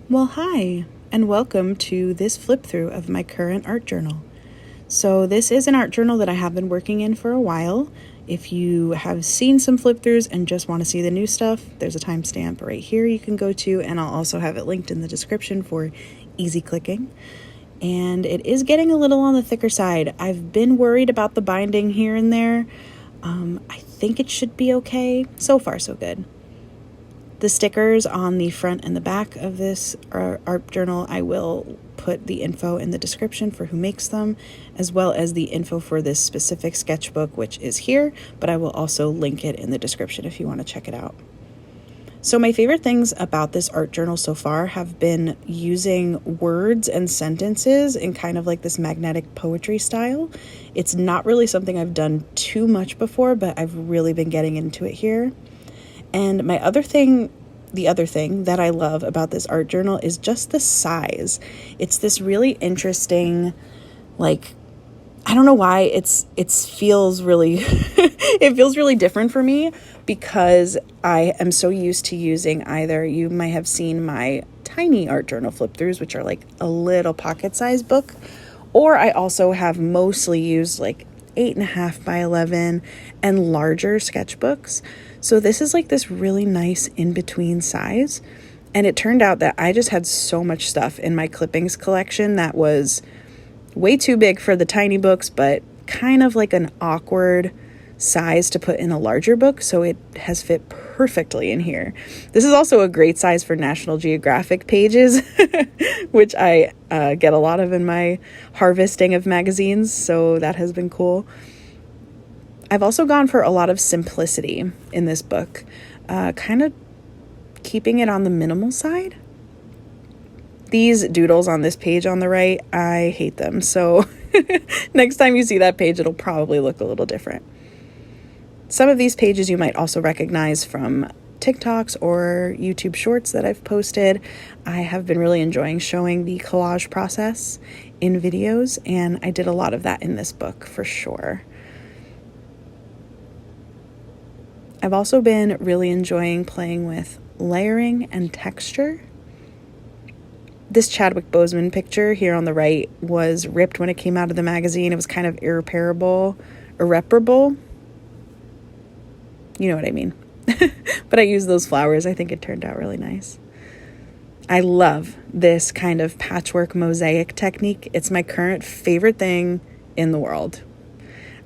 Well, hi, and welcome to this flip through of my current art journal. So, this is an art journal that I have been working in for a while. If you have seen some flip throughs and just want to see the new stuff, there's a timestamp right here you can go to, and I'll also have it linked in the description for easy clicking. And it is getting a little on the thicker side. I've been worried about the binding here and there. I think it should be okay. So far, so good. The stickers on the front and the back of this art journal, I will put the info in the description for who makes them, as well as the info for this specific sketchbook, which is here, but I will also link it in the description if you want to check it out. So my favorite things about this art journal so far have been using words and sentences in kind of like this magnetic poetry style. It's not really something I've done too much before, but I've really been getting into it here. And the other thing that I love about this art journal is just the size. It's this really interesting, I don't know why it feels really, it feels really different for me because I am so used to using you might have seen my tiny art journal flip throughs, which are like a little pocket size book, or I also have mostly used 8.5 by 11 and larger sketchbooks. So this is this really nice in-between size. And it turned out that I just had so much stuff in my clippings collection that was way too big for the tiny books, but kind of like an awkward size to put in a larger book. So it has fit perfectly in here. This is also a great size for National Geographic pages, which I get a lot of in my harvesting of magazines. So that has been cool. I've also gone for a lot of simplicity in this book, kind of keeping it on the minimal side. These doodles on this page on the right, I hate them. So next time you see that page, it'll probably look a little different. Some of these pages you might also recognize from TikToks or YouTube shorts that I've posted. I have been really enjoying showing the collage process in videos, and I did a lot of that in this book for sure. I've also been really enjoying playing with layering and texture. This Chadwick Boseman picture here on the right was ripped when it came out of the magazine. It was kind of irreparable. You know what I mean. But I used those flowers. I think it turned out really nice. I love this kind of patchwork mosaic technique. It's my current favorite thing in the world.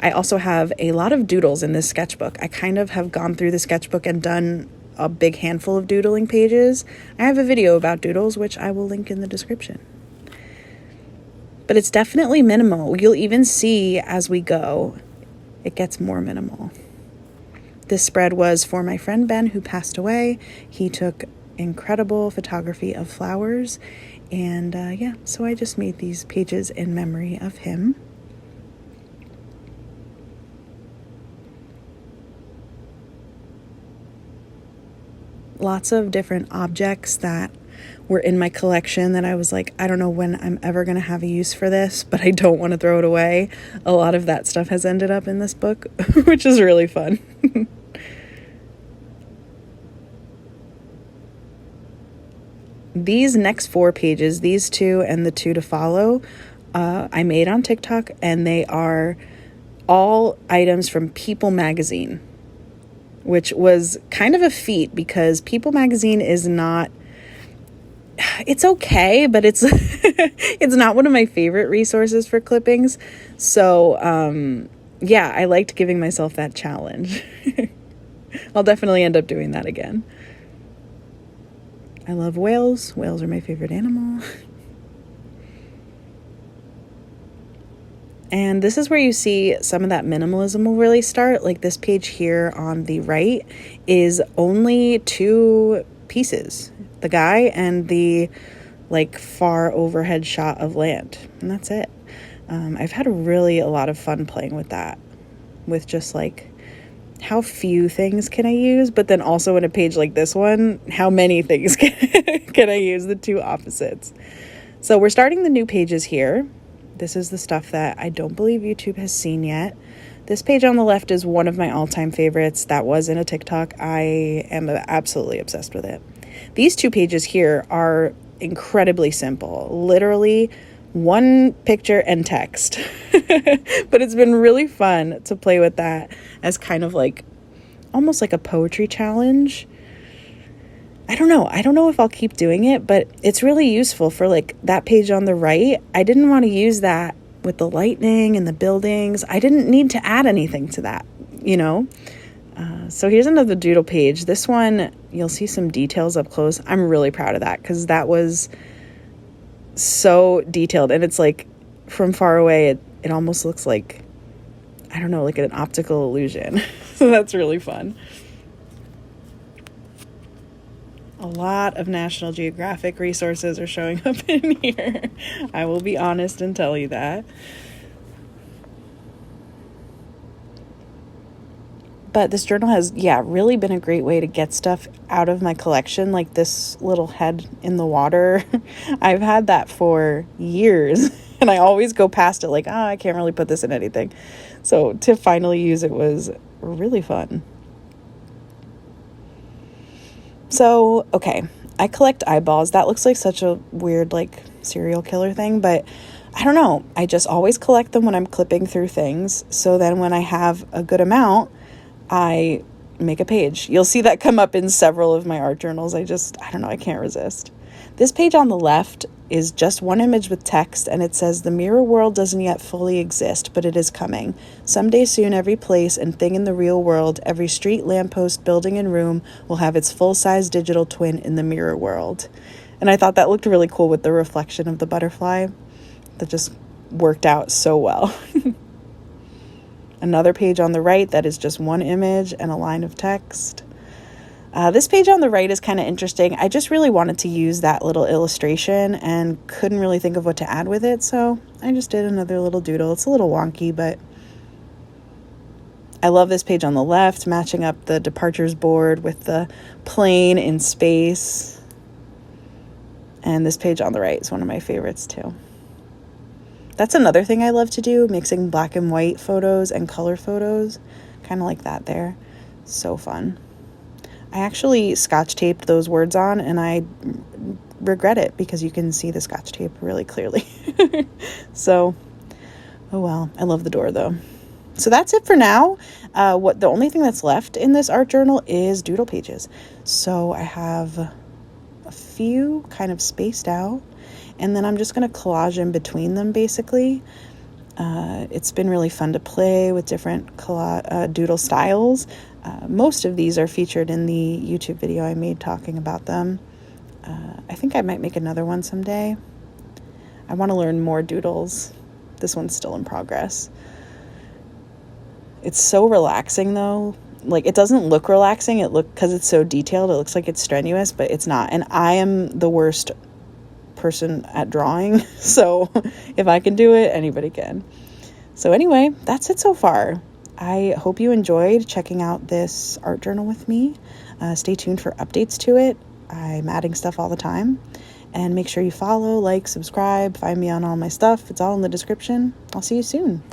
I also have a lot of doodles in this sketchbook. I kind of have gone through the sketchbook and done a big handful of doodling pages. I have a video about doodles, which I will link in the description. But it's definitely minimal. You'll even see as we go, it gets more minimal. This spread was for my friend Ben, who passed away. He took incredible photography of flowers. And so I just made these pages in memory of him. Lots of different objects that were in my collection that I was like, I don't know when I'm ever going to have a use for this, but I don't want to throw it away. A lot of that stuff has ended up in this book, which is really fun. These next 4 pages, these 2 and the 2 to follow, I made on TikTok, and they are all items from People magazine, which was kind of a feat because People magazine is not, it's okay, but it's it's not one of my favorite resources for clippings. So I liked giving myself that challenge. I'll definitely end up doing that again. I love whales. Whales are my favorite animal. And this is where you see some of that minimalism will really start. Like this page here on the right is only 2 pieces. The guy and the far overhead shot of land. And that's it. I've had a lot of fun playing with that. With just how few things can I use? But then also in a page like this one, how many things can I use? The 2 opposites. So we're starting the new pages here. This is the stuff that I don't believe YouTube has seen yet. This page on the left is one of my all-time favorites. That was in a TikTok. I am absolutely obsessed with it. These 2 pages here are incredibly simple. Literally one picture and text. But it's been really fun to play with that as kind of like almost like a poetry challenge. I don't know if I'll keep doing it, but it's really useful for like that page on the right. I didn't want to use that with the lightning and the buildings. I didn't need to add anything to that, you know? So here's another doodle page. This one, you'll see some details up close. I'm really proud of that because that was so detailed. And it's like from far away, it almost looks like, I don't know, like an optical illusion. So that's really fun. A lot of National Geographic resources are showing up in here. I will be honest and tell you that. But this journal has, really been a great way to get stuff out of my collection, like this little head in the water. I've had that for years, and I always go past it like, I can't really put this in anything. So to finally use it was really fun. So, okay, I collect eyeballs. That looks like such a weird, like, serial killer thing, but I don't know. I just always collect them when I'm clipping through things. So then when I have a good amount, I make a page. You'll see that come up in several of my art journals. I don't know, I can't resist. This page on the left is just one image with text, and it says, "The mirror world doesn't yet fully exist, but it is coming. Someday soon, every place and thing in the real world, every street, lamppost, building, and room will have its full-size digital twin in the mirror world." And I thought that looked really cool with the reflection of the butterfly. That just worked out so well. Another page on the right that is just one image and a line of text. This page on the right is kind of interesting. I just really wanted to use that little illustration and couldn't really think of what to add with it, so I just did another little doodle. It's a little wonky, but I love this page on the left, matching up the departures board with the plane in space. And this page on the right is one of my favorites too. That's another thing I love to do, mixing black and white photos and color photos. Kind of like that there. So fun. I actually scotch taped those words on, and I regret it because you can see the scotch tape really clearly. So, oh well. I love the door though. So that's it for now. The only thing that's left in this art journal is doodle pages. So I have a few kind of spaced out, and then I'm just going to collage in between them basically. It's been really fun to play with different doodle styles. Most of these are featured in the YouTube video I made talking about them. I think I might make another one someday. I want to learn more doodles. This one's still in progress. It's so relaxing though. Like, it doesn't look relaxing. Because it's so detailed, it looks like it's strenuous, but it's not. And I am the worst person at drawing, so if I can do it, anybody can. So anyway, that's it so far. I hope you enjoyed checking out this art journal with me. Stay tuned for updates to it. I'm adding stuff all the time. And make sure you follow, like, subscribe, find me on all my stuff. It's all in the description. I'll see you soon.